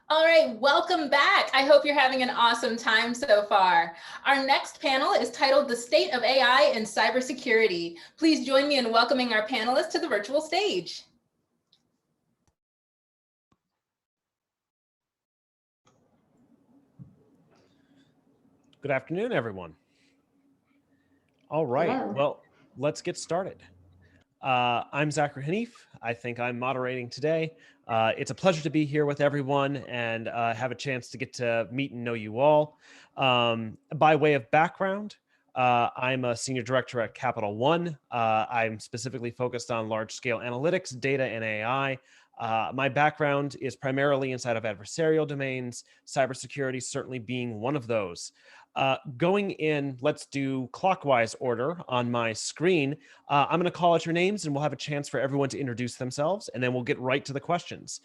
All right, welcome back. I hope you're having an awesome time so far. Our next panel is titled The State of AI in Cybersecurity. Please join me in welcoming our panelists to the virtual stage. Good afternoon, everyone. All right, Hello. well, let's get started. I'm Zachary Hanif. I think I'm moderating today. It's a pleasure to be here with everyone and have a chance to get to meet and know you all. By way of background, I'm a senior director at Capital One. I'm specifically focused on large-scale analytics, data, and AI. My background is primarily inside of adversarial domains, cybersecurity certainly being one of those. Going in, let's do clockwise order on my screen. I'm going to call out your names and we'll have a chance for everyone to introduce themselves and then we'll get right to the questions.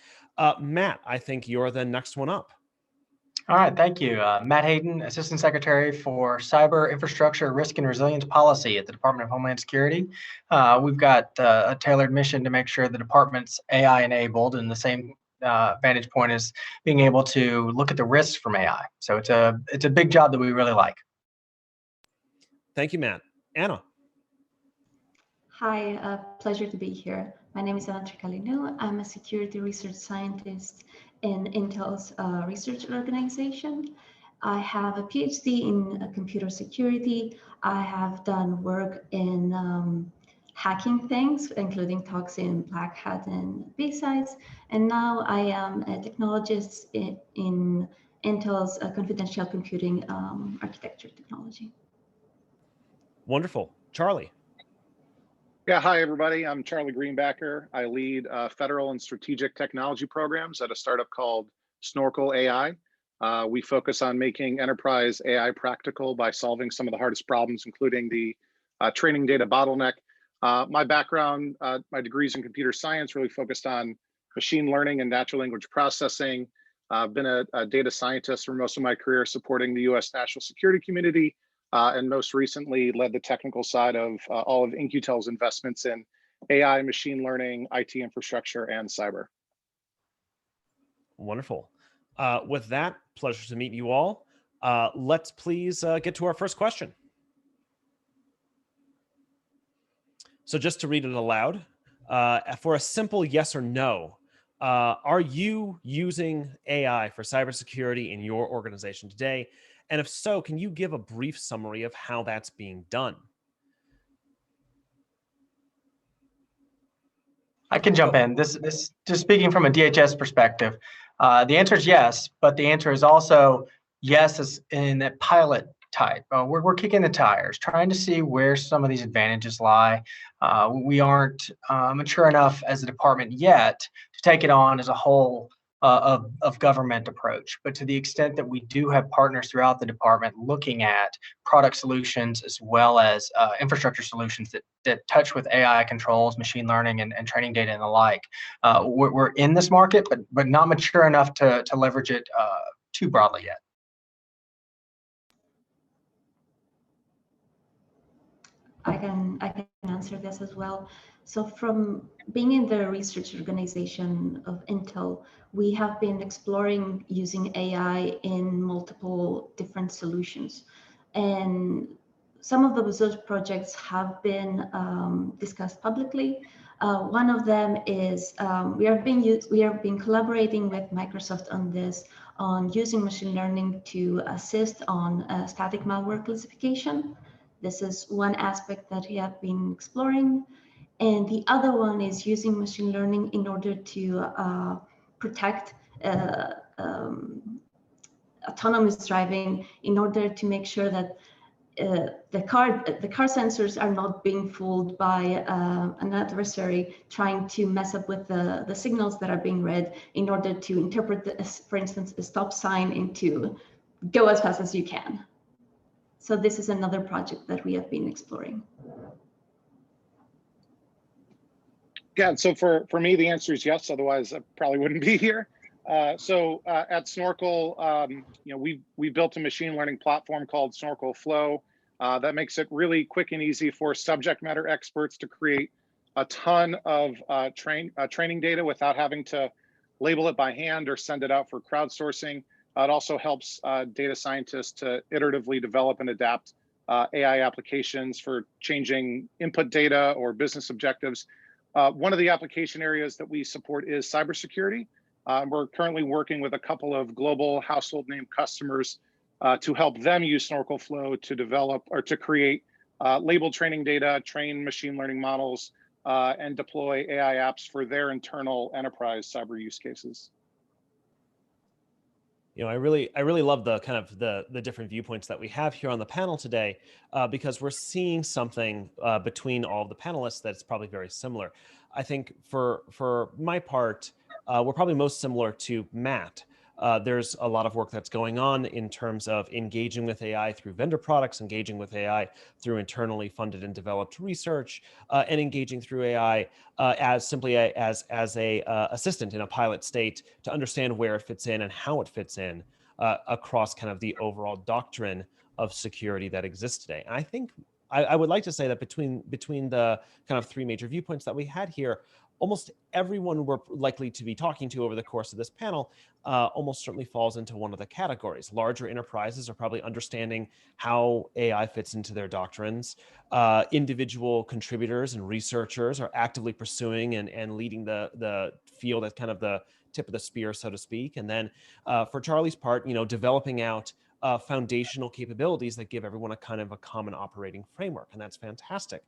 Matt, I think you're the next one up. All right, thank you. Matt Hayden, Assistant Secretary for Cyber Infrastructure Risk and Resilience Policy at the Department of Homeland Security. We've got a tailored mission to make sure the department's AI enabled, and the same vantage point is being able to look at the risks from AI. So it's a big job that we really like. Thank you, Matt. Anna. Hi, pleasure to be here. My name is Trikalinou. I'm a security research scientist in Intel's research organization. I have a PhD in computer security. I have done work in hacking things, including talks in Black Hat and B-Sides. And now I am a technologist in Intel's confidential computing architecture technology. Wonderful. Charlie. Yeah, hi, everybody. I'm Charlie Greenbacker. I lead federal and strategic technology programs at a startup called Snorkel AI. We focus on making enterprise AI practical by solving some of the hardest problems, including the training data bottleneck. My background, my degrees in computer science really focused on machine learning and natural language processing. I've been a data scientist for most of my career supporting the US national security community. And most recently led the technical side of all of In-Q-Tel's investments in AI, machine learning, IT infrastructure, and cyber. Wonderful. With that, pleasure to meet you all. Let's please get to our first question. So just to read it aloud, for a simple yes or no, are you using AI for cybersecurity in your organization today? And if so, can you give a brief summary of how that's being done? I can jump in. This just speaking from a DHS perspective. The answer is yes, but the answer is also yes as in that pilot type. We're kicking the tires, trying to see where some of these advantages lie. We aren't mature enough as a department yet to take it on as a whole of government approach, but to the extent that we do have partners throughout the department looking at product solutions as well as infrastructure solutions that touch with AI controls, machine learning, and training data and the like. We're in this market, but not mature enough to leverage it too broadly yet. I can answer this as well. So from being in the research organization of Intel, we have been exploring using AI in multiple different solutions. And some of those projects have been discussed publicly. One of them is we have been collaborating with Microsoft on this, on using machine learning to assist on static malware classification. This is one aspect that we have been exploring. And the other one is using machine learning in order to protect autonomous driving, in order to make sure that the car sensors are not being fooled by an adversary trying to mess up with the signals that are being read in order to interpret, for instance, a stop sign into go as fast as you can. So this is another project that we have been exploring. Yeah, so for me, the answer is yes. Otherwise, I probably wouldn't be here. So at Snorkel, we built a machine learning platform called Snorkel Flow that makes it really quick and easy for subject matter experts to create a ton of training data without having to label it by hand or send it out for crowdsourcing. It also helps data scientists to iteratively develop and adapt AI applications for changing input data or business objectives. One of the application areas that we support is cybersecurity. We're currently working with a couple of global household name customers to help them use Snorkel Flow to develop or to create labeled training data, train machine learning models, and deploy AI apps for their internal enterprise cyber use cases. You know, I really love the kind of the different viewpoints that we have here on the panel today, because we're seeing something between all of the panelists that's probably very similar. I think for my part, we're probably most similar to Matt. There's a lot of work that's going on in terms of engaging with AI through vendor products, engaging with AI through internally funded and developed research, and engaging through AI as simply as a assistant in a pilot state to understand where it fits in and how it fits in across kind of the overall doctrine of security that exists today. And I think I would like to say that between the kind of three major viewpoints that we had here, almost everyone we're likely to be talking to over the course of this panel almost certainly falls into one of the categories. Larger enterprises are probably understanding how AI fits into their doctrines. Individual contributors and researchers are actively pursuing and leading the field at kind of the tip of the spear, so to speak. And then for Charlie's part, you know, developing out foundational capabilities that give everyone a kind of a common operating framework, and that's fantastic.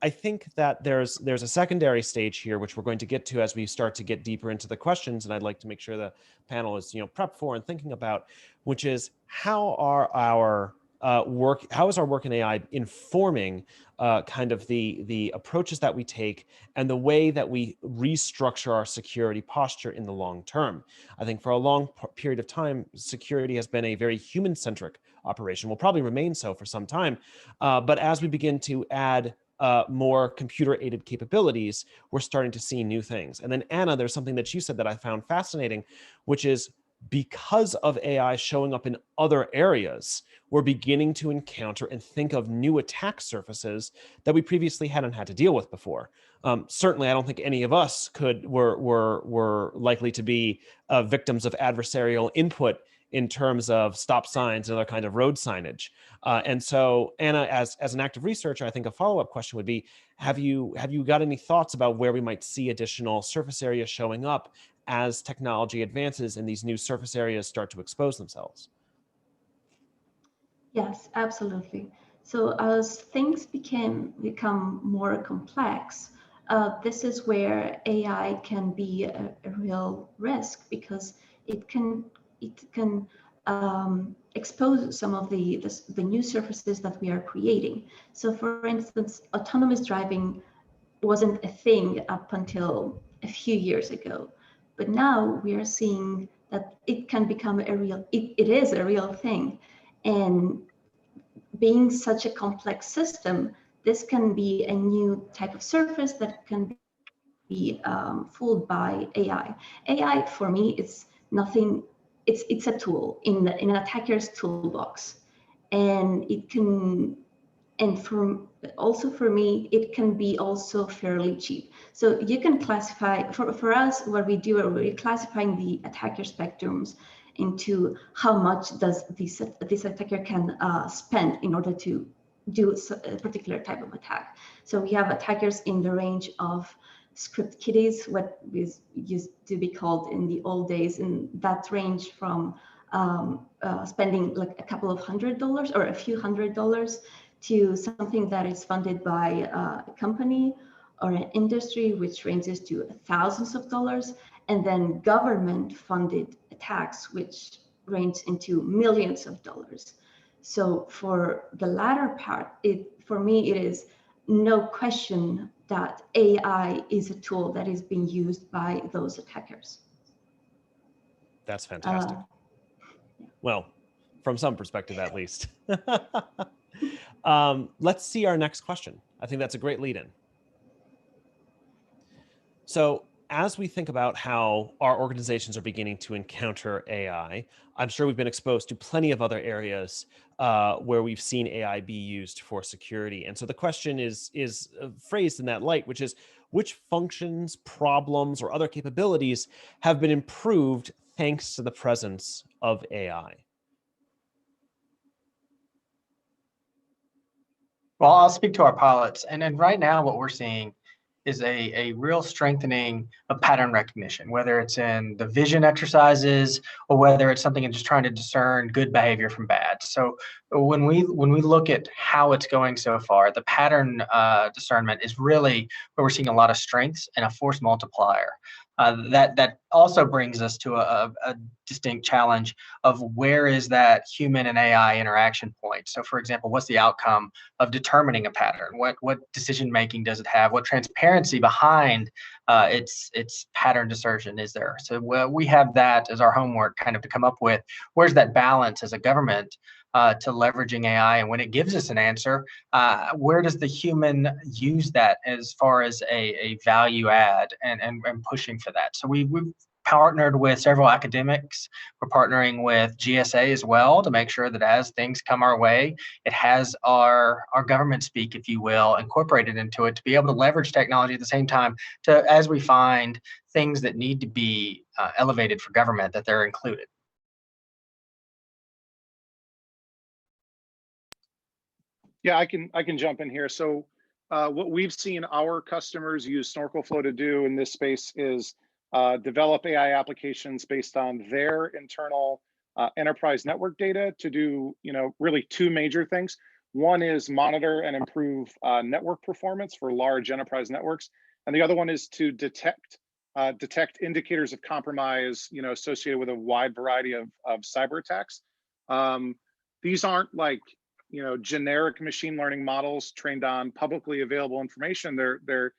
I think that there's a secondary stage here, which we're going to get to as we start to get deeper into the questions, and I'd like to make sure the panel is, you know, prepped for and thinking about, which is how is our work in AI informing kind of the approaches that we take and the way that we restructure our security posture in the long term. I think for a long period of time, security has been a very human-centric operation, will probably remain so for some time, but as we begin to add more computer-aided capabilities, we're starting to see new things. And then Anna, there's something that you said that I found fascinating, which is because of AI showing up in other areas, we're beginning to encounter and think of new attack surfaces that we previously hadn't had to deal with before. Certainly, I don't think any of us were likely to be victims of adversarial input in terms of stop signs and other kind of road signage. And so, Anna, as an active researcher, I think a follow-up question would be, have you got any thoughts about where we might see additional surface areas showing up as technology advances and these new surface areas start to expose themselves? Yes, absolutely. So as things become more complex, this is where AI can be a real risk, because it can expose some of the new surfaces that we are creating. So for instance, autonomous driving wasn't a thing up until a few years ago, but now we are seeing that it can become it is a real thing. And being such a complex system, this can be a new type of surface that can be fooled by AI. AI for me is nothing. It's a tool in an attacker's toolbox, and it can. And for me, it can be also fairly cheap. So you can classify, for us, what we do, we're classifying the attacker spectrums into how much does this attacker can spend in order to do a particular type of attack. So we have attackers in the range of script kiddies, what used to be called in the old days, and that range from spending like a couple of $100 or a few $100s to something that is funded by a company or an industry, which ranges to thousands of dollars, and then government-funded attacks, which range into millions of dollars. So for the latter part, for me, it is no question that AI is a tool that is being used by those attackers. That's fantastic. Well, from some perspective, at least. Let's see our next question. I think that's a great lead-in. So as we think about how our organizations are beginning to encounter AI, I'm sure we've been exposed to plenty of other areas where we've seen AI be used for security. And so the question is phrased in that light, which is, which functions, problems, or other capabilities have been improved thanks to the presence of AI? Well, I'll speak to our pilots. And right now, what we're seeing is a real strengthening of pattern recognition, whether it's in the vision exercises or whether it's something in just trying to discern good behavior from bad. So when we look at how it's going so far, the pattern discernment is really where we're seeing a lot of strengths and a force multiplier. That also brings us to a distinct challenge of where is that human and AI interaction point. So for example, what's the outcome of determining a pattern? What decision making does it have? What transparency behind its pattern discern is there? So we have that as our homework, kind of to come up with where's that balance as a government to leveraging AI, and when it gives us an answer, where does the human use that as far as a value add and pushing for that? So we've partnered with several academics. We're partnering with GSA as well to make sure that as things come our way, it has our government speak, if you will, incorporated into it to be able to leverage technology at the same time to, as we find things that need to be elevated for government, that they're included. Yeah, I can jump in here. So what we've seen our customers use Snorkel Flow to do in this space is develop AI applications based on their internal enterprise network data to do, really two major things. One is monitor and improve network performance for large enterprise networks, and the other one is to detect indicators of compromise, associated with a wide variety of cyber attacks. These aren't like generic machine learning models trained on publicly available information. They're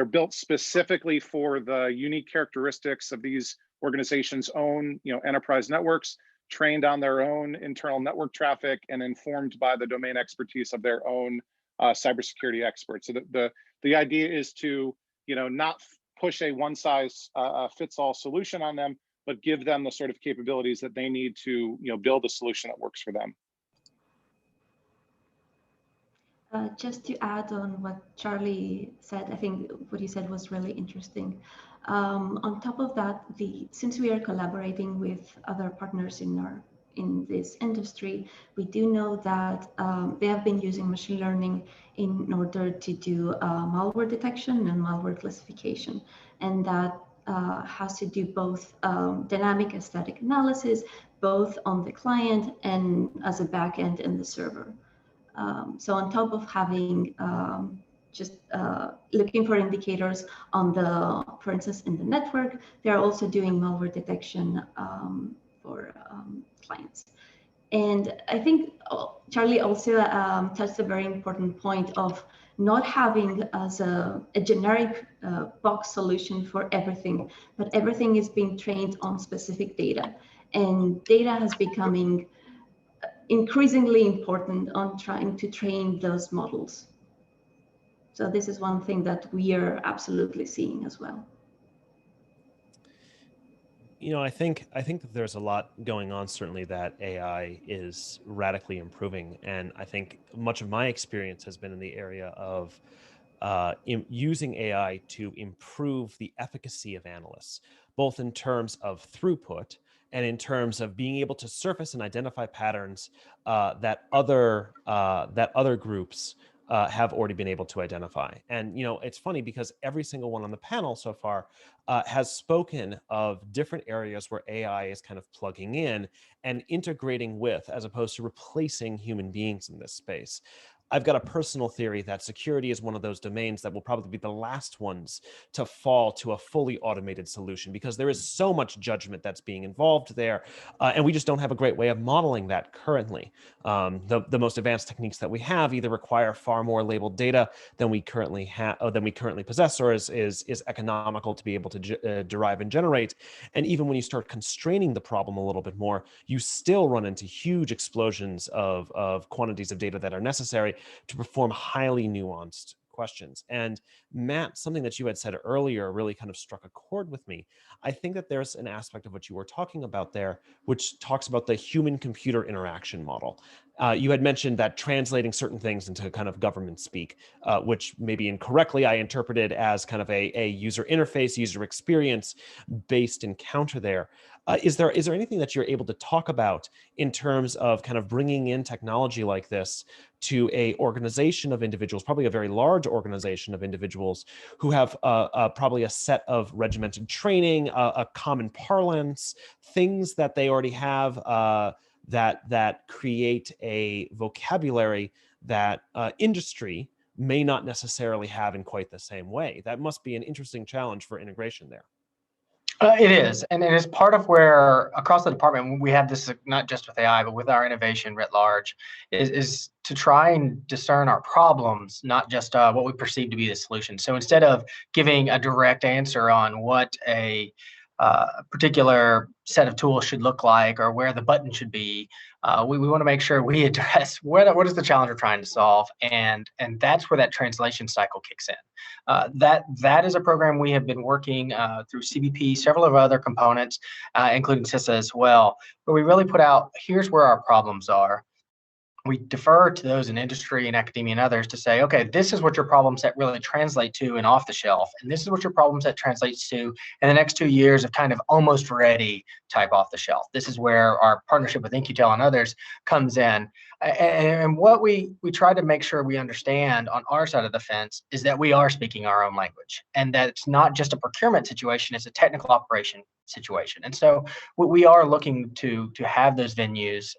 built specifically for the unique characteristics of these organizations' own enterprise networks, trained on their own internal network traffic, and informed by the domain expertise of their own cybersecurity experts. So the idea is to not push a one size fits all solution on them, but give them the sort of capabilities that they need to build a solution that works for them. Just to add on what Charlie said, I think what he said was really interesting. On top of that, since we are collaborating with other partners in this industry, we do know that they have been using machine learning in order to do malware detection and malware classification, and that has to do both dynamic and static analysis, both on the client and as a backend in the server. So on top of having just looking for indicators on for instance, in the network, they're also doing malware detection for clients. And I think Charlie also touched a very important point of not having as a generic box solution for everything, but everything is being trained on specific data. And data is becoming increasingly important on trying to train those models. So this is one thing that we are absolutely seeing as well. I think that there's a lot going on, certainly, that AI is radically improving. And I think much of my experience has been in the area of using AI to improve the efficacy of analysts, both in terms of throughput and in terms of being able to surface and identify patterns that other groups have already been able to identify. And it's funny because every single one on the panel so far has spoken of different areas where AI is kind of plugging in and integrating with, as opposed to replacing human beings in this space. I've got a personal theory that security is one of those domains that will probably be the last ones to fall to a fully automated solution, because there is so much judgment that's being involved there, and we just don't have a great way of modeling that currently. The most advanced techniques that we have either require far more labeled data than we currently possess, or is economical to be able to derive and generate. And even when you start constraining the problem a little bit more, you still run into huge explosions of quantities of data that are necessary to perform highly nuanced questions. And Matt, something that you had said earlier really kind of struck a chord with me. I think that there's an aspect of what you were talking about there, which talks about the human-computer interaction model. You had mentioned that translating certain things into kind of government speak, which maybe incorrectly I interpreted as kind of a user interface, user experience based encounter there. Is there anything that you're able to talk about in terms of kind of bringing in technology like this to a organization of individuals, probably a very large organization of individuals who have probably a set of regimented training, a common parlance, things that they already have that create a vocabulary that industry may not necessarily have in quite the same way? That must be an interesting challenge for integration there. It is, and it is part of where across the department we have this, not just with AI, but with our innovation writ large, is to try and discern our problems, not just what we perceive to be the solution. So instead of giving a direct answer on what a particular set of tools should look like or where the button should be, we want to make sure we address what is the challenge we're trying to solve, and that's where that translation cycle kicks in. That is a program we have been working through CBP, several of other components, including CISA as well, where we really put out, here's where our problems are. We defer to those in industry and academia and others to say, okay, this is what your problem set really translate to in off the shelf, and this is what your problem set translates to in the next 2 years of kind of almost ready type off the shelf. This is where our partnership with InQtel and others comes in. And what we try to make sure we understand on our side of the fence is that we are speaking our own language, and that it's not just a procurement situation, it's a technical operation situation. And so we are looking to have those venues,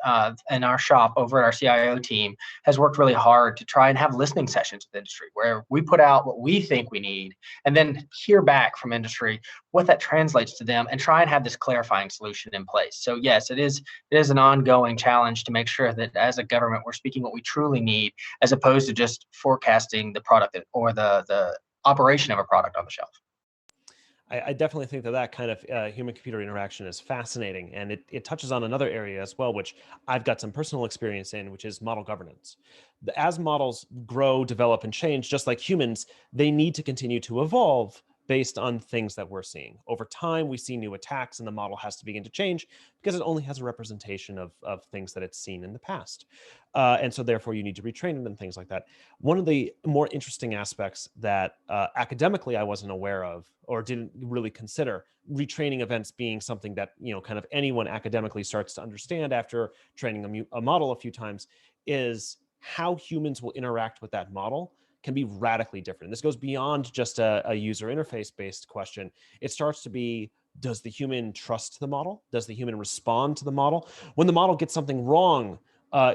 and our shop over at our CIO team has worked really hard to try and have listening sessions with industry where we put out what we think we need and then hear back from industry what that translates to them and try and have this clarifying solution in place. So yes, it is an ongoing challenge to make sure that as a government we're speaking what we truly need, as opposed to just forecasting the product or the operation of a product on the shelf. I definitely think that kind of human-computer interaction is fascinating, and it touches on another area as well, which I've got some personal experience in, which is model governance. As models grow, develop, and change, just like humans, they need to continue to evolve based on things that we're seeing. Over time, we see new attacks, and the model has to begin to change because it only has a representation of things that it's seen in the past. And so therefore, you need to retrain it and things like that. One of the more interesting aspects that academically I wasn't aware of or didn't really consider, retraining events being something that kind of anyone academically starts to understand after training a model a few times, is how humans will interact with that model can be radically different. This goes beyond just a user interface based question. It starts to be, does the human trust the model? Does the human respond to the model? When the model gets something wrong,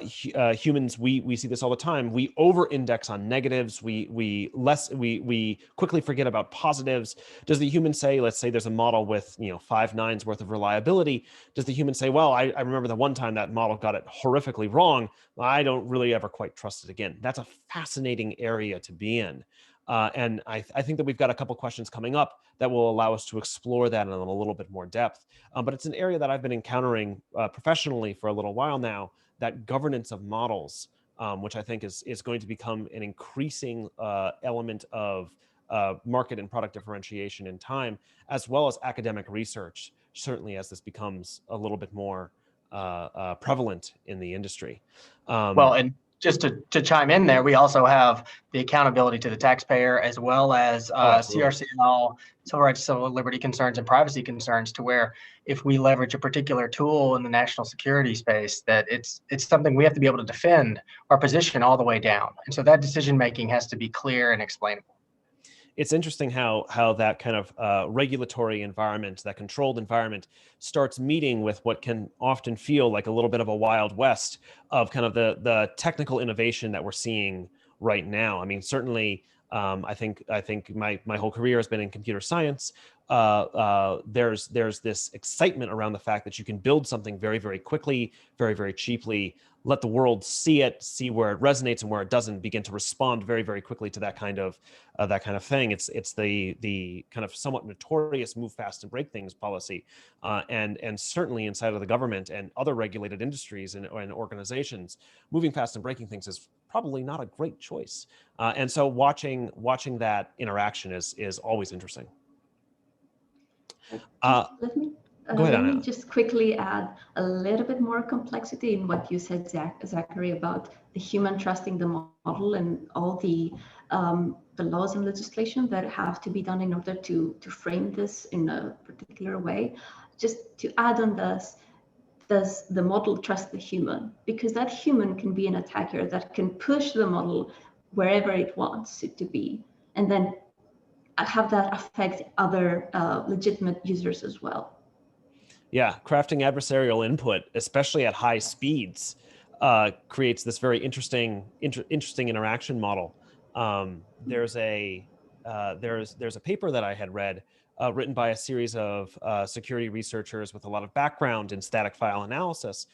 humans, we see this all the time. We over-index on negatives. We quickly forget about positives. Does the human say, let's say there's a model with 5 nines worth of reliability? Does the human say, well, I remember the one time that model got it horrifically wrong. I don't really ever quite trust it again. That's a fascinating area to be in. And I think that we've got a couple questions coming up that will allow us to explore that in a little bit more depth. But it's an area that I've been encountering professionally for a little while now, that governance of models, which I think is going to become an increasing element of market and product differentiation in time, as well as academic research, certainly as this becomes a little bit more prevalent in the industry. Well, and just to chime in there, we also have the accountability to the taxpayer, as well as CRCL, civil rights, civil liberty concerns, and privacy concerns, to where if we leverage a particular tool in the national security space, that it's something we have to be able to defend our position all the way down. And so that decision making has to be clear and explainable. It's interesting how that kind of regulatory environment, that controlled environment, starts meeting with what can often feel like a little bit of a Wild West of kind of the technical innovation that we're seeing right now. I mean, certainly, I think my whole career has been in computer science. There's this excitement around the fact that you can build something very, very quickly, very, very cheaply, let the world see it, see where it resonates and where it doesn't, begin to respond very, very quickly to that kind of thing. It's the kind of somewhat notorious move fast and break things policy, and certainly inside of the government and other regulated industries and organizations, moving fast and breaking things is probably not a great choice. And so watching that interaction is always interesting. Let me Go ahead, let me Anna. just quickly add a little bit more complexity in what you said, Zachary, about the human trusting the model and all the laws and legislation that have to be done in order to frame this in a particular way. Just to add on this, does the model trust the human? Because that human can be an attacker that can push the model wherever it wants it to be, and then have that affect other legitimate users as well. Yeah, crafting adversarial input, especially at high speeds, creates this very interesting interaction model. There's a paper that I had read written by a series of security researchers with a lot of background in static file analysis,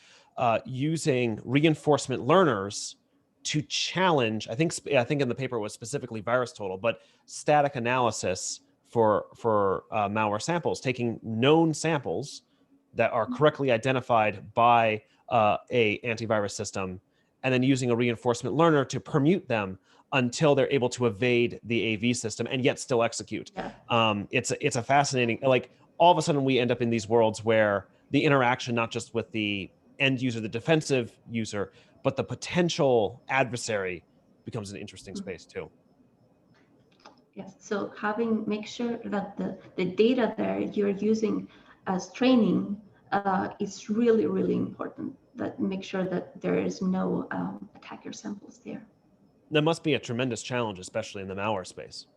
using reinforcement learners to challenge. I think in the paper it was specifically VirusTotal, but static analysis for malware samples, taking known samples that are correctly identified by a antivirus system, and then using a reinforcement learner to permute them until they're able to evade the AV system and yet still execute. Yeah. It's a fascinating, like all of a sudden we end up in these worlds where the interaction, not just with the end user, the defensive user, but the potential adversary becomes an interesting space too. Yes, so make sure that the data there you're using as training is really, really important. That make sure that there is no attacker samples there. That must be a tremendous challenge, especially in the malware space.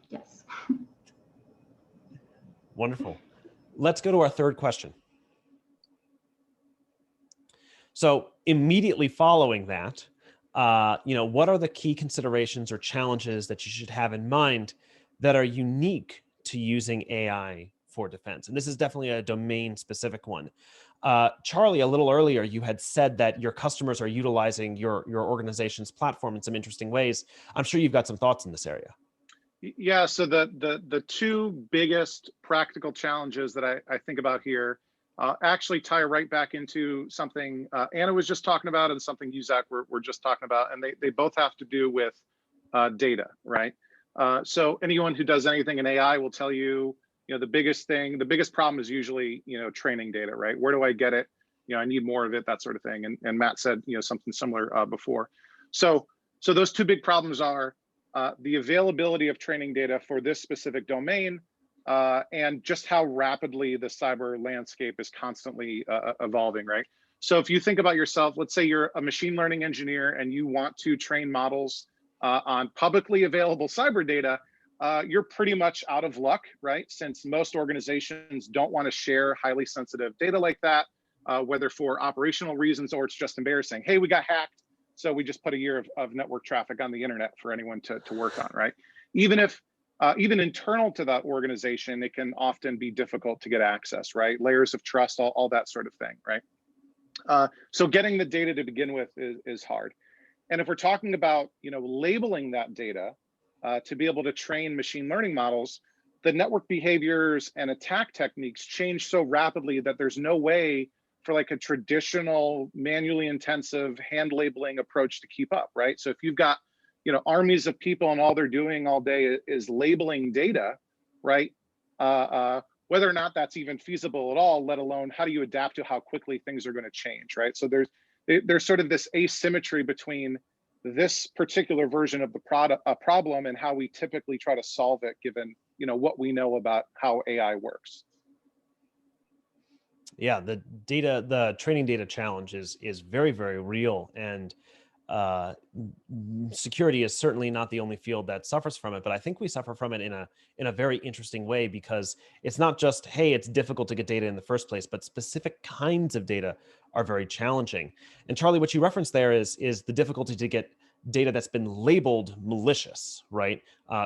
Yes. Wonderful. Let's go to our third question. So immediately following that, what are the key considerations or challenges that you should have in mind that are unique to using AI for defense? And this is definitely a domain-specific one. Charlie, a little earlier, you had said that your customers are utilizing your organization's platform in some interesting ways. I'm sure you've got some thoughts in this area. Yeah, so the two biggest practical challenges that I think about here actually tie right back into something Anna was just talking about and something you, Zach, were just talking about, and they both have to do with data, right? So anyone who does anything in AI will tell you, the biggest problem is usually, training data, right? Where do I get it? I need more of it, that sort of thing. And Matt said, something similar before. So those two big problems are the availability of training data for this specific domain, and just how rapidly the cyber landscape is constantly evolving, right? So if you think about yourself, let's say you're a machine learning engineer and you want to train models on publicly available cyber data, you're pretty much out of luck, right? Since most organizations don't want to share highly sensitive data like that, whether for operational reasons or it's just embarrassing. Hey, we got hacked, so we just put a year of network traffic on the internet for anyone to work on, right? Even internal to that organization, it can often be difficult to get access, right? Layers of trust, all that sort of thing, right? So getting the data to begin with is hard. And if we're talking about, labeling that data to be able to train machine learning models, the network behaviors and attack techniques change so rapidly that there's no way for like a traditional manually intensive hand labeling approach to keep up, right? So if you've got, armies of people and all they're doing all day is labeling data, right? Whether or not that's even feasible at all, let alone how do you adapt to how quickly things are going to change, right? So there's sort of this asymmetry between this particular version of the problem and how we typically try to solve it, given what we know about how AI works. Yeah, the training data challenge is very, very real, and security is certainly not the only field that suffers from it, but I think we suffer from it in a very interesting way, because it's not just, hey, it's difficult to get data in the first place, but specific kinds of data are very challenging. And Charlie, what you referenced there is the difficulty to get data that's been labeled malicious, right?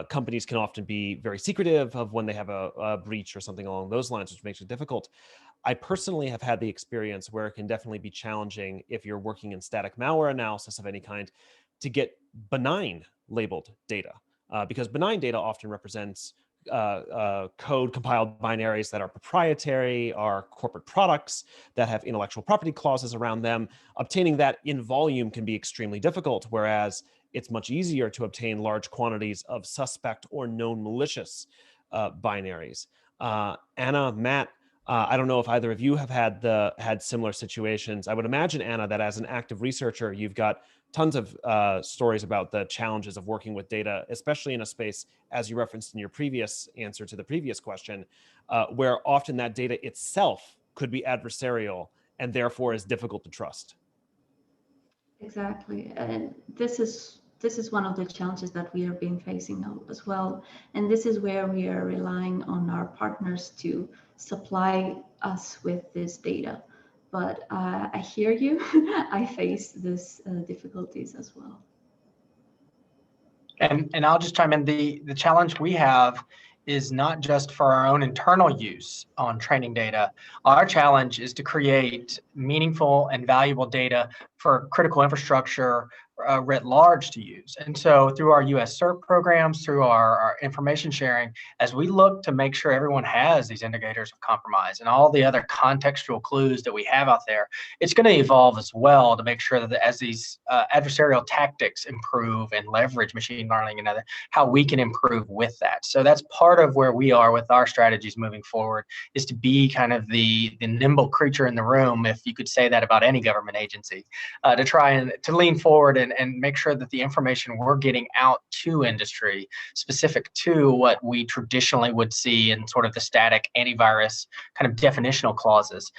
Companies can often be very secretive of when they have a breach or something along those lines, which makes it difficult. I personally have had the experience where it can definitely be challenging if you're working in static malware analysis of any kind to get benign labeled data, because benign data often represents code compiled binaries that are proprietary, are corporate products that have intellectual property clauses around them. Obtaining that in volume can be extremely difficult, whereas it's much easier to obtain large quantities of suspect or known malicious binaries. Anna, Matt, I don't know if either of you have had similar situations. I would imagine, Anna, that as an active researcher, you've got tons of stories about the challenges of working with data, especially in a space, as you referenced in your previous answer to the previous question, where often that data itself could be adversarial and therefore is difficult to trust. Exactly, and this is one of the challenges that we have been facing now as well. And this is where we are relying on our partners to supply us with this data. But I hear you. I face these difficulties as well. And I'll just chime in. The challenge we have is not just for our own internal use on training data. Our challenge is to create meaningful and valuable data for critical infrastructure writ large to use. And so through our US CERT programs, through our information sharing, as we look to make sure everyone has these indicators of compromise and all the other contextual clues that we have out there, it's going to evolve as well to make sure that as these adversarial tactics improve and leverage machine learning and other, how we can improve with that. So that's part of where we are with our strategies moving forward, is to be kind of the nimble creature in the room, if you could say that about any government agency, to try and to lean forward and make sure that the information we're getting out to industry, specific to what we traditionally would see in sort of the static antivirus kind of definitional clauses,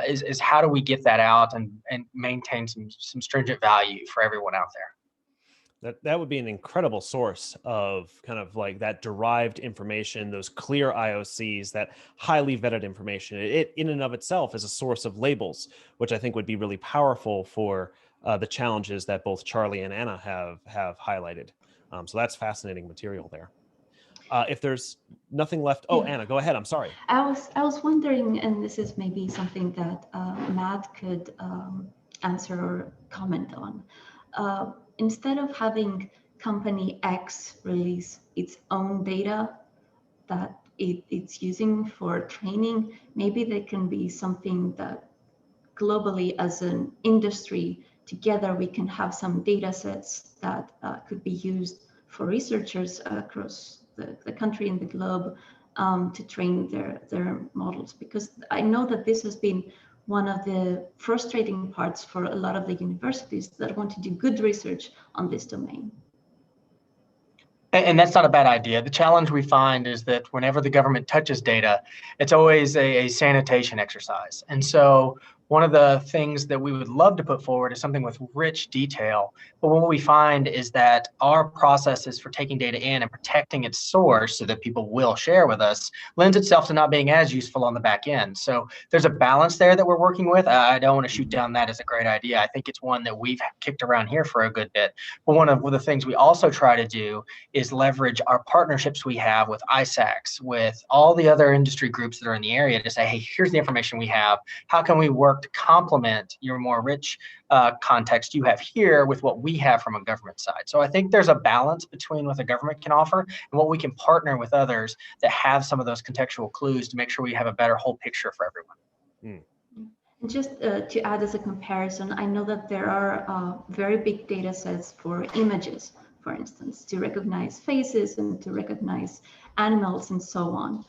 is how do we get that out and maintain some stringent value for everyone out there. That would be an incredible source of kind of like that derived information, those clear IOCs, that highly vetted information. It in and of itself is a source of labels, which I think would be really powerful for the challenges that both Charlie and Anna have highlighted. So that's fascinating material there. If there's nothing left, oh, Anna, go ahead. I'm sorry. I was wondering, and this is maybe something that Matt could answer or comment on. Instead of having company X release its own data that it's using for training, maybe there can be something that globally as an industry together we can have some data sets that could be used for researchers across the country and the globe to train their models. Because I know that this has been one of the frustrating parts for a lot of the universities that want to do good research on this domain. And that's not a bad idea. The challenge we find is that whenever the government touches data, it's always a sanitation exercise. And so one of the things that we would love to put forward is something with rich detail. But what we find is that our processes for taking data in and protecting its source so that people will share with us lends itself to not being as useful on the back end. So there's a balance there that we're working with. I don't want to shoot down that as a great idea. I think it's one that we've kicked around here for a good bit. But one of the things we also try to do is leverage our partnerships we have with ISACs, with all the other industry groups that are in the area to say, hey, here's the information we have. How can we work to complement your more rich context you have here with what we have from a government side? So I think there's a balance between what the government can offer and what we can partner with others that have some of those contextual clues to make sure we have a better whole picture for everyone. And just to add as a comparison, I know that there are very big data sets for images, for instance, to recognize faces and to recognize animals and so on.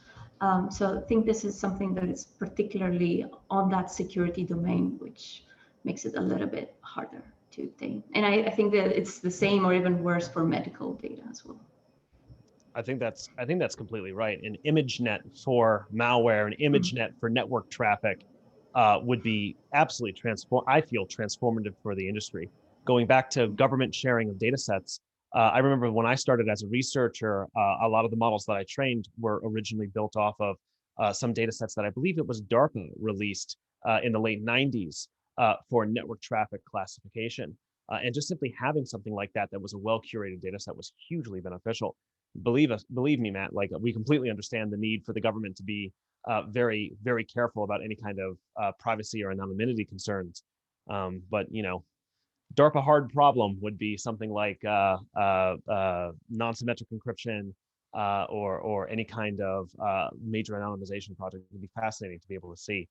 So I think this is something that is particularly on that security domain, which makes it a little bit harder to obtain. And I think that it's the same or even worse for medical data as well. I think that's completely right. An ImageNet for malware, an ImageNet for network traffic would be absolutely transformative for the industry. Going back to government sharing of data sets, I remember when I started as a researcher, a lot of the models that I trained were originally built off of some data sets that I believe it was DARPA released in the late 90s for network traffic classification. And just simply having something like that was a well-curated data set was hugely beneficial. Believe me, Matt, like we completely understand the need for the government to be very, very careful about any kind of privacy or anonymity concerns. But, you know, DARPA hard problem would be something like non-symmetric encryption, or any kind of major anonymization project. It would be fascinating to be able to see.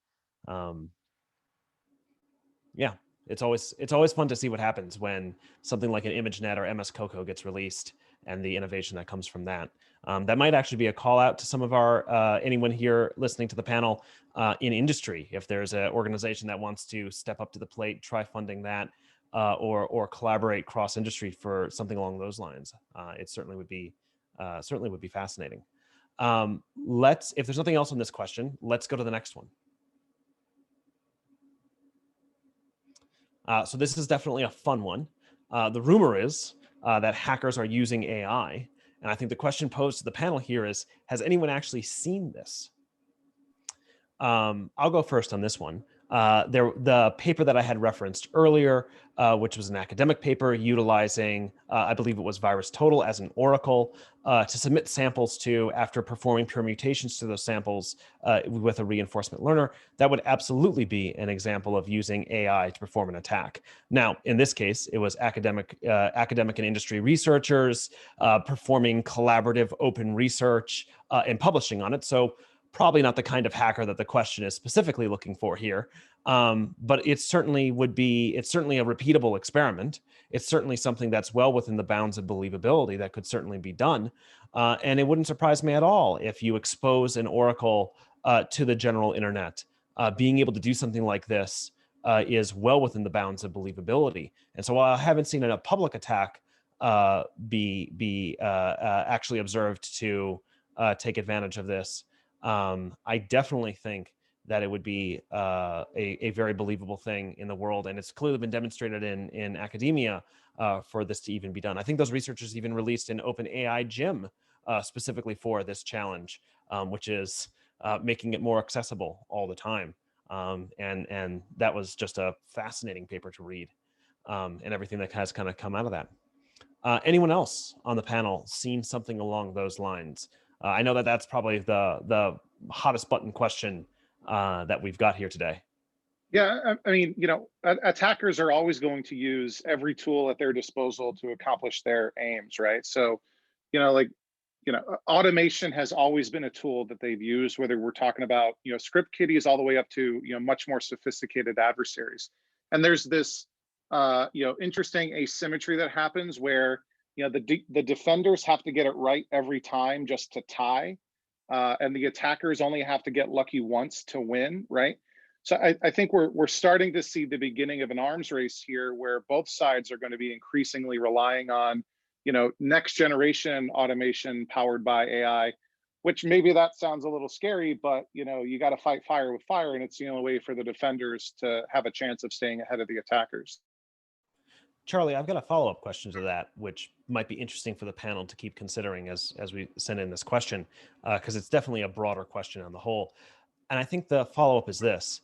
Yeah, it's always fun to see what happens when something like an ImageNet or MS Coco gets released and the innovation that comes from that. That might actually be a call out to some of our anyone here listening to the panel in industry. If there's an organization that wants to step up to the plate, try funding that, or collaborate cross industry for something along those lines. It certainly would be fascinating. If there's nothing else on this question, let's go to the next one. So this is definitely a fun one. The rumor is that hackers are using AI. And I think the question posed to the panel here is, has anyone actually seen this? I'll go first on this one. The paper that I had referenced earlier, which was an academic paper utilizing, I believe it was VirusTotal as an oracle to submit samples to after performing permutations to those samples with a reinforcement learner, that would absolutely be an example of using AI to perform an attack. Now, in this case, it was academic and industry researchers performing collaborative open research and publishing on it. So probably not the kind of hacker that the question is specifically looking for here, but it certainly would be, it's certainly a repeatable experiment. It's certainly something that's well within the bounds of believability that could certainly be done. And it wouldn't surprise me at all if you expose an oracle to the general internet. Being able to do something like this is well within the bounds of believability. And so while I haven't seen a public attack be actually observed to take advantage of this, I definitely think that it would be a very believable thing in the world, and it's clearly been demonstrated in academia for this to even be done. I think those researchers even released an OpenAI gym specifically for this challenge, which is making it more accessible all the time. And that was just a fascinating paper to read, and everything that has kind of come out of that. Anyone else on the panel seen something along those lines? I know that that's probably the hottest button question that we've got here today. Yeah, I mean, attackers are always going to use every tool at their disposal to accomplish their aims, right? So, automation has always been a tool that they've used, whether we're talking about, script kiddies all the way up to, much more sophisticated adversaries. And there's this, interesting asymmetry that happens where, the defenders have to get it right every time just to tie, and the attackers only have to get lucky once to win, right? So I think we're starting to see the beginning of an arms race here, where both sides are going to be increasingly relying on, next generation automation powered by AI, which maybe that sounds a little scary, but you got to fight fire with fire, and it's the only way for the defenders to have a chance of staying ahead of the attackers. Charlie, I've got a follow-up question to that, which might be interesting for the panel to keep considering as we send in this question, because it's definitely a broader question on the whole. And I think the follow-up is this.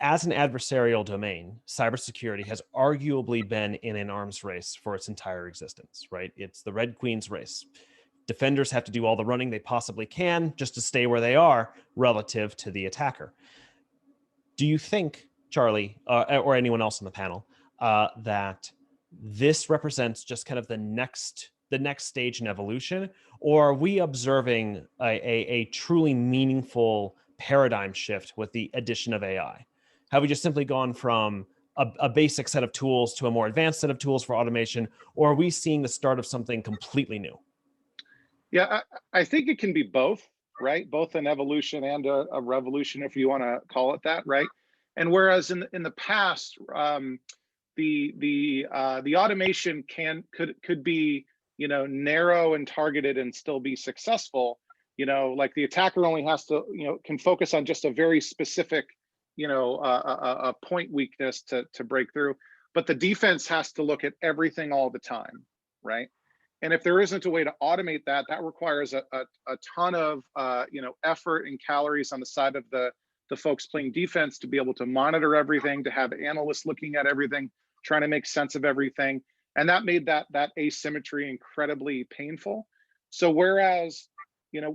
As an adversarial domain, cybersecurity has arguably been in an arms race for its entire existence, right? It's the Red Queen's race. Defenders have to do all the running they possibly can just to stay where they are relative to the attacker. Do you think, Charlie, or anyone else on the panel, that this represents just kind of the next stage in evolution, or are we observing a truly meaningful paradigm shift with the addition of AI? Have we just simply gone from a basic set of tools to a more advanced set of tools for automation, or are we seeing the start of something completely new? Yeah, I think it can be both, right? Both an evolution and a revolution, if you want to call it that, right? And whereas in the past, the automation could be narrow and targeted and still be successful. Like the attacker only has to can focus on just a very specific a point weakness to break through, but the defense has to look at everything all the time, right? And if there isn't a way to automate that, that requires a ton of effort and calories on the side of the folks playing defense to be able to monitor everything, to have analysts looking at everything, trying to make sense of everything. And that made that asymmetry incredibly painful. So whereas,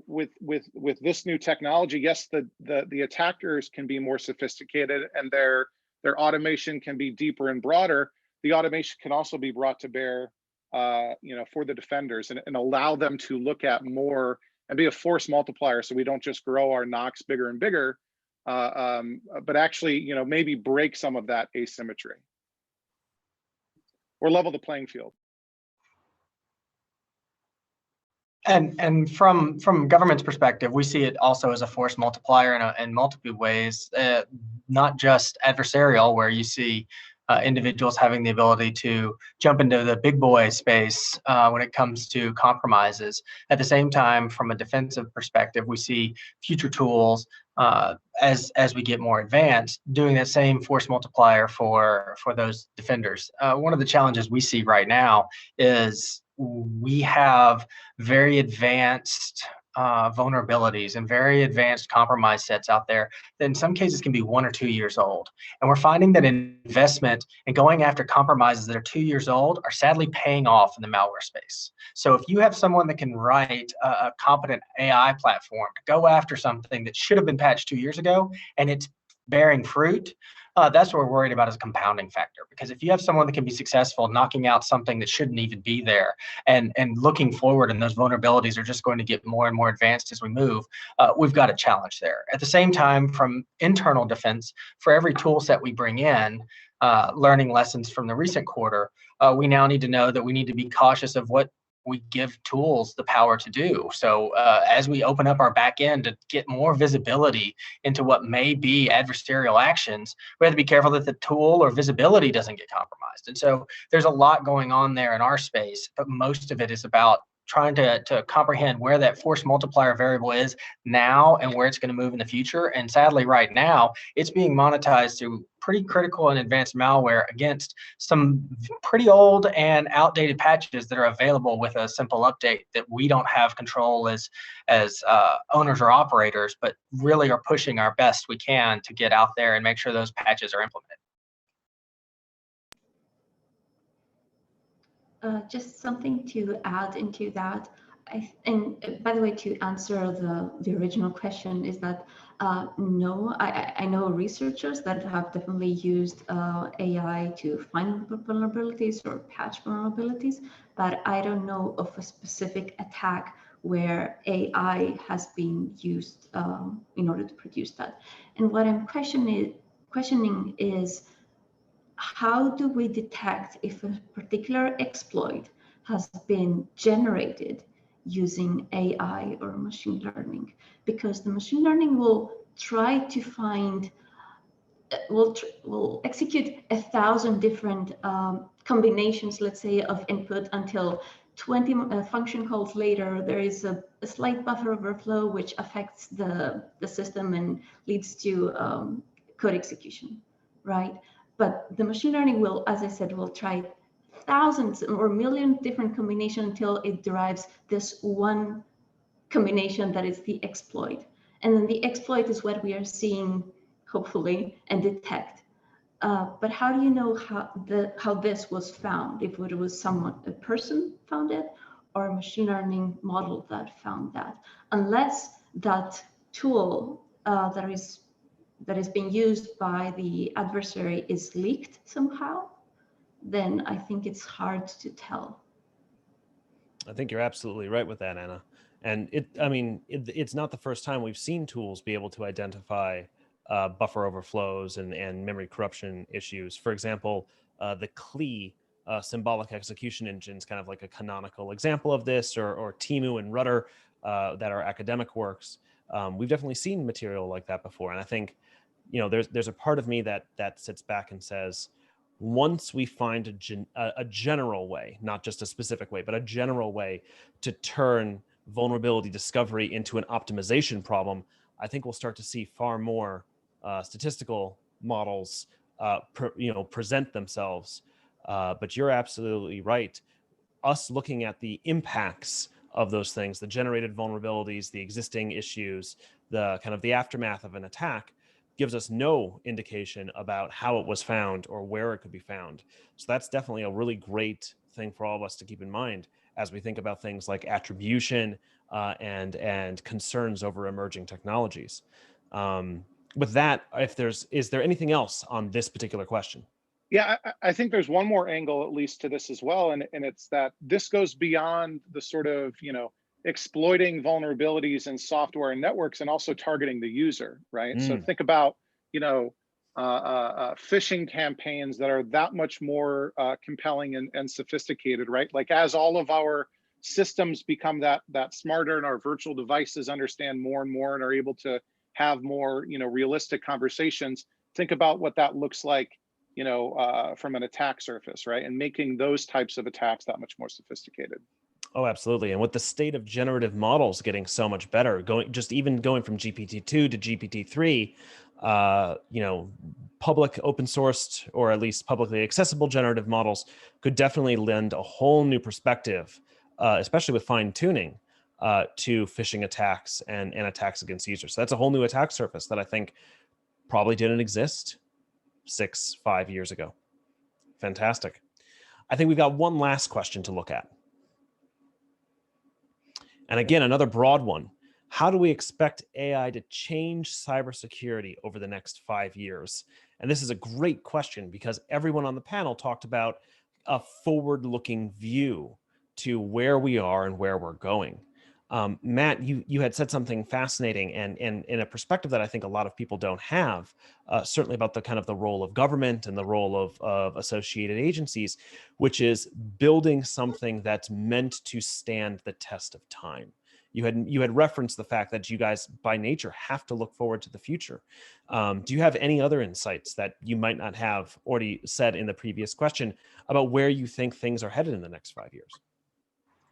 with this new technology, yes, the attackers can be more sophisticated and their automation can be deeper and broader. The automation can also be brought to bear for the defenders, and allow them to look at more and be a force multiplier, so we don't just grow our knocks bigger and bigger, but actually, maybe break some of that asymmetry or level the playing field. And from government's perspective, we see it also as a force multiplier in multiple ways, not just adversarial, where you see individuals having the ability to jump into the big boy space when it comes to compromises. At the same time, from a defensive perspective, we see future tools as we get more advanced, doing that same force multiplier for those defenders. One of the challenges we see right now is we have very advanced vulnerabilities and very advanced compromise sets out there that in some cases can be 1 or 2 years old. And we're finding that investment and going after compromises that are 2 years old are sadly paying off in the malware space. So if you have someone that can write a competent AI platform to go after something that should have been patched 2 years ago and it's bearing fruit, that's what we're worried about as a compounding factor. Because if you have someone that can be successful knocking out something that shouldn't even be there and looking forward, and those vulnerabilities are just going to get more and more advanced as we move, we've got a challenge there. At the same time, from internal defense, for every tool set we bring in, learning lessons from the recent quarter, we now need to know that we need to be cautious of what we give tools the power to do. So as we open up our back end to get more visibility into what may be adversarial actions, we have to be careful that the tool or visibility doesn't get compromised. And so there's a lot going on there in our space, but most of it is about trying to comprehend where that force multiplier variable is now and where it's going to move in the future. And sadly, right now, it's being monetized through pretty critical and advanced malware against some pretty old and outdated patches that are available with a simple update that we don't have control as owners or operators, but really are pushing our best we can to get out there and make sure those patches are implemented. Just something to add into that. And by the way, to answer the original question is that no, I know researchers that have definitely used AI to find vulnerabilities or patch vulnerabilities, but I don't know of a specific attack where AI has been used in order to produce that. And what I'm questioning is, how do we detect if a particular exploit has been generated using AI or machine learning? Because the machine learning will try to find, will execute 1,000 different combinations, let's say, of input until 20 function calls later, there is a slight buffer overflow, which affects the system and leads to code execution, right? But the machine learning will, as I said, will try thousands or million different combinations until it derives this one combination that is the exploit. And then the exploit is what we are seeing, hopefully, and detect. But how do you know how this was found? If it was a person found it, or a machine learning model that found that? Unless that tool that is being used by the adversary is leaked somehow, then I think it's hard to tell. I think you're absolutely right with that, Anna. And it's not the first time we've seen tools be able to identify buffer overflows and memory corruption issues. For example, the CLE symbolic execution engine is kind of like a canonical example of this, or Timu and Rudder that are academic works. We've definitely seen material like that before. And I think, there's a part of me that sits back and says, once we find a general way, not just a specific way, but a general way to turn vulnerability discovery into an optimization problem, I think we'll start to see far more statistical models present themselves. But you're absolutely right. Us looking at the impacts of those things, the generated vulnerabilities, the existing issues, the kind of the aftermath of an attack, gives us no indication about how it was found or where it could be found. So that's definitely a really great thing for all of us to keep in mind as we think about things like attribution and concerns over emerging technologies. With that, is there anything else on this particular question? Yeah, I think there's one more angle, at least, to this as well, and it's that this goes beyond the sort of, exploiting vulnerabilities in software and networks, and also targeting the user, right? So think about, phishing campaigns that are that much more compelling and sophisticated, right? Like, as all of our systems become that smarter, and our virtual devices understand more and more and are able to have more, realistic conversations. Think about what that looks like, from an attack surface, right? And making those types of attacks that much more sophisticated. Oh, absolutely. And with the state of generative models getting so much better, going from GPT-2 to GPT-3, public open sourced, or at least publicly accessible generative models could definitely lend a whole new perspective, especially with fine tuning, to phishing attacks and attacks against users. So that's a whole new attack surface that I think probably didn't exist 5 years ago. Fantastic. I think we've got one last question to look at. And again, another broad one. How do we expect AI to change cybersecurity over the next 5 years? And this is a great question because everyone on the panel talked about a forward-looking view to where we are and where we're going. Matt, you had said something fascinating and in a perspective that I think a lot of people don't have, certainly about the kind of the role of government and the role of associated agencies, which is building something that's meant to stand the test of time. You had referenced the fact that you guys by nature have to look forward to the future. Do you have any other insights that you might not have already said in the previous question about where you think things are headed in the next 5 years?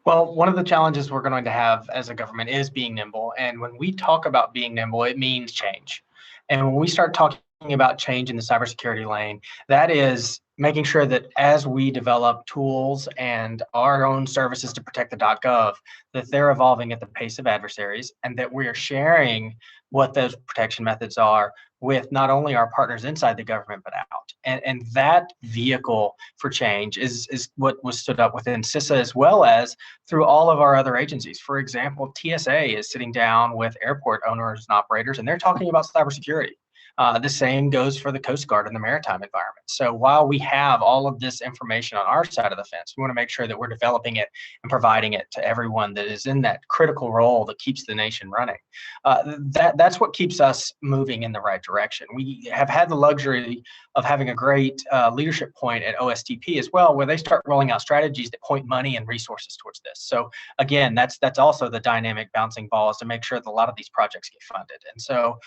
Well, one of the challenges we're going to have as a government is being nimble. And when we talk about being nimble, it means change. And when we start talking about change in the cybersecurity lane, that is making sure that as we develop tools and our own services to protect the .gov, that they're evolving at the pace of adversaries, and that we are sharing what those protection methods are with not only our partners inside the government, but out. And that vehicle for change is what was stood up within CISA, as well as through all of our other agencies. For example, TSA is sitting down with airport owners and operators, and they're talking about cybersecurity. The same goes for the Coast Guard and the maritime environment. So while we have all of this information on our side of the fence, we want to make sure that we're developing it and providing it to everyone that is in that critical role that keeps the nation running. That's what keeps us moving in the right direction. We have had the luxury of having a great leadership point at OSTP as well, where they start rolling out strategies that point money and resources towards this. So again, that's also the dynamic bouncing ball, is to make sure that a lot of these projects get funded. And so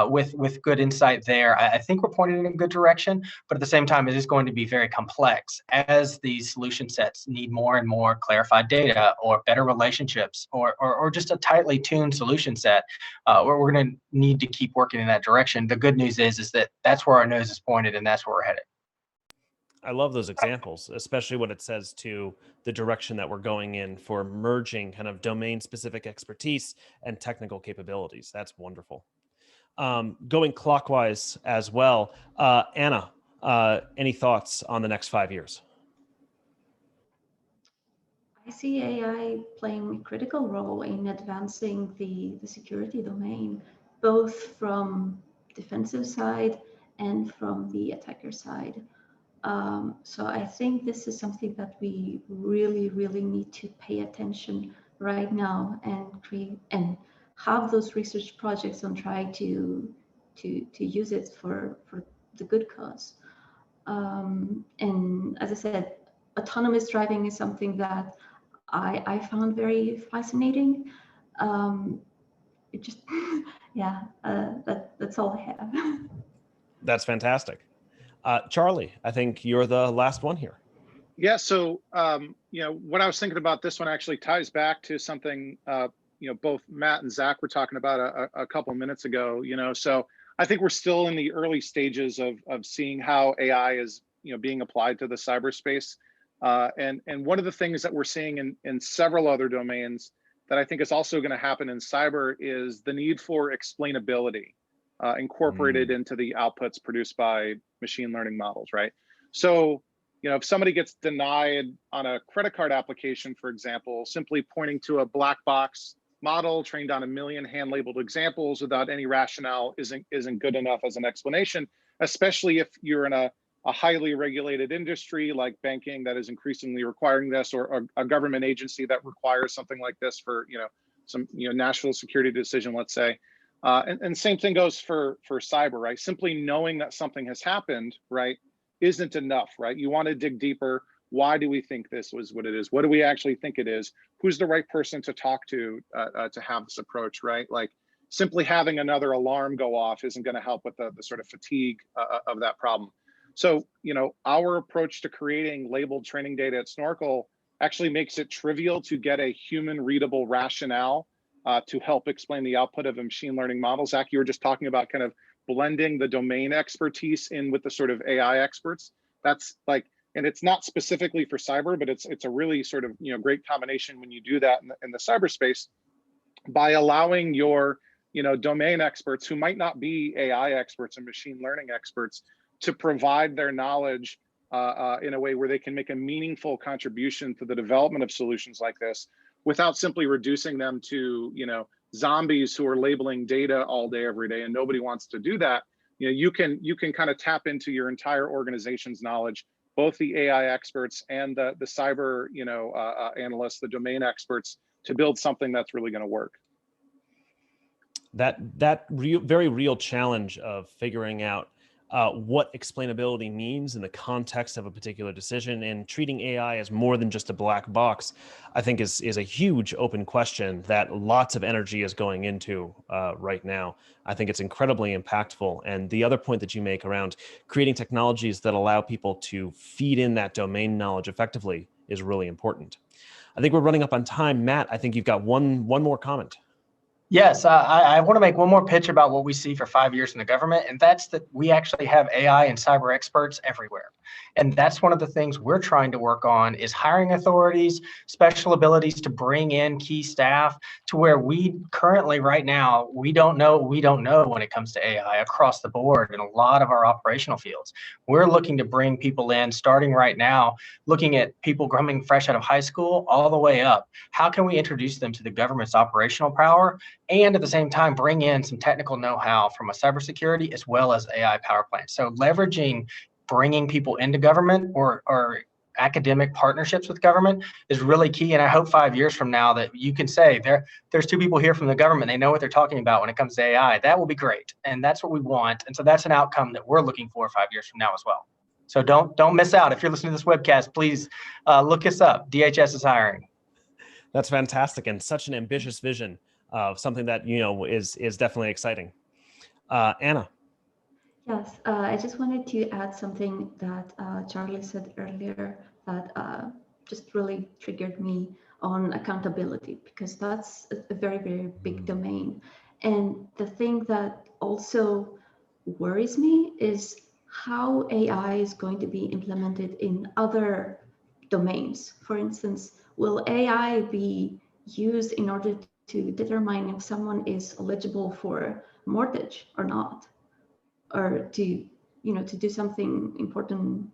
with good insight there, I think we're pointing in a good direction, but at the same time, it is going to be very complex as these solution sets need more and more clarified data, or better relationships, or just a tightly tuned solution set, where we're going to need to keep working in that direction. The good news is that that's where our nose is pointed, and that's where we're headed. I love those examples, especially what it says to the direction that we're going in for merging kind of domain-specific expertise and technical capabilities. That's wonderful. Going clockwise as well, Anna, any thoughts on the next 5 years? I see AI playing a critical role in advancing the security domain, both from defensive side and from the attacker side. So I think this is something that we really, really need to pay attention right now and create and have those research projects on try to use it for the good cause. And as I said, autonomous driving is something that I found very fascinating. It just, yeah, that's all I have. That's fantastic. Charlie, I think you're the last one here. Yeah, so what I was thinking about this one actually ties back to something both Matt and Zach were talking about a couple of minutes ago. So I think we're still in the early stages of seeing how AI is being applied to the cyberspace. And one of the things that we're seeing in several other domains that I think is also going to happen in cyber is the need for explainability incorporated into the outputs produced by machine learning models, right? So, if somebody gets denied on a credit card application, for example, simply pointing to a black box model trained on 1 million hand-labeled examples without any rationale isn't good enough as an explanation, especially if you're in a a highly regulated industry like banking that is increasingly requiring this, or a government agency that requires something like this for, some, national security decision, let's say. And same thing goes for cyber, right? Simply knowing that something has happened, right, isn't enough, right? You want to dig deeper. Why do we think this was what it is? What do we actually think it is? Who's the right person to talk to have this approach, right? Like, simply having another alarm go off isn't going to help with the sort of fatigue of that problem. So, our approach to creating labeled training data at Snorkel actually makes it trivial to get a human readable rationale to help explain the output of a machine learning model. Zach, you were just talking about kind of blending the domain expertise in with the sort of AI experts. That's like, and it's not specifically for cyber, but it's a really sort of, great combination when you do that in the cyberspace, by allowing your, domain experts who might not be AI experts and machine learning experts to provide their knowledge in a way where they can make a meaningful contribution to the development of solutions like this, without simply reducing them to, zombies who are labeling data all day, every day, and nobody wants to do that. You can kind of tap into your entire organization's knowledge, both the AI experts and the cyber, analysts, the domain experts, to build something that's really going to work. That very real challenge of figuring out what explainability means in the context of a particular decision, and treating AI as more than just a black box, I think is a huge open question that lots of energy is going into right now. I think it's incredibly impactful. And the other point that you make around creating technologies that allow people to feed in that domain knowledge effectively is really important. I think we're running up on time. Matt, I think you've got one more comment. Yes, I want to make one more pitch about what we see for 5 years in the government, and that's that we actually have AI and cyber experts everywhere. And that's one of the things we're trying to work on, is hiring authorities, special abilities to bring in key staff, to where we currently right now, we don't know when it comes to AI across the board in a lot of our operational fields. We're looking to bring people in starting right now, looking at people coming fresh out of high school all the way up. How can we introduce them to the government's operational power, and at the same time bring in some technical know-how from a cybersecurity as well as AI power plant? So leveraging bringing people into government or academic partnerships with government is really key. And I hope 5 years from now that you can say there's two people here from the government, they know what they're talking about when it comes to AI. That will be great. And that's what we want. And so that's an outcome that we're looking for 5 years from now as well. So don't miss out. If you're listening to this webcast, please look us up. DHS is hiring. That's fantastic, and such an ambitious vision of something that, is definitely exciting. Anna. Yes, I just wanted to add something that Charlie said earlier that just really triggered me on accountability, because that's a very, very big domain. And the thing that also worries me is how AI is going to be implemented in other domains. For instance, will AI be used in order to determine if someone is eligible for mortgage or not, or to do something important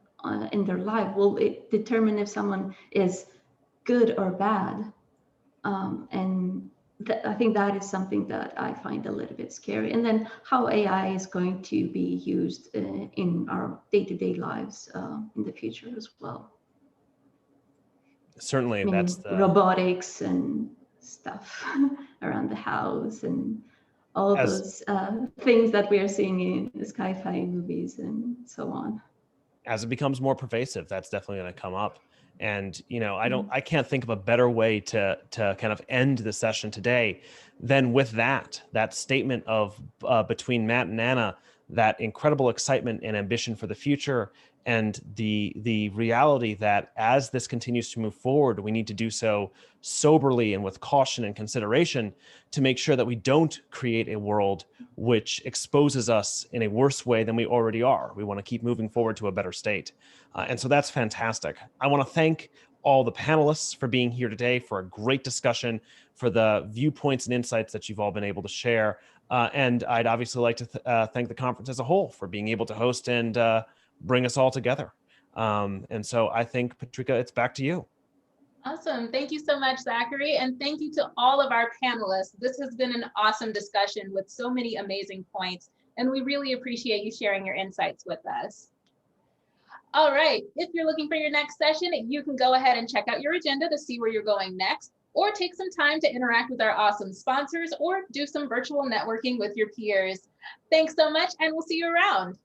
in their life? Will it determine if someone is good or bad? And I think that is something that I find a little bit scary. And then how AI is going to be used in our day-to-day lives in the future as well. Certainly, that's the robotics and stuff around the house, and all those things that we are seeing in sci-fi movies and so on. As it becomes more pervasive, that's definitely going to come up. And, I can't think of a better way to kind of end the session today than with that statement of between Matt and Anna, that incredible excitement and ambition for the future, and the reality that as this continues to move forward, we need to do so soberly and with caution and consideration to make sure that we don't create a world which exposes us in a worse way than we already are. We want to keep moving forward to a better state. And so that's fantastic. I want to thank all the panelists for being here today, for a great discussion, for the viewpoints and insights that you've all been able to share. And I'd obviously like to thank the conference as a whole for being able to host and bring us all together. And so I think, Patrika, it's back to you. Awesome. Thank you so much, Zachary. And thank you to all of our panelists. This has been an awesome discussion with so many amazing points, and we really appreciate you sharing your insights with us. All right, if you're looking for your next session, you can go ahead and check out your agenda to see where you're going next, or take some time to interact with our awesome sponsors, or do some virtual networking with your peers. Thanks so much, and we'll see you around.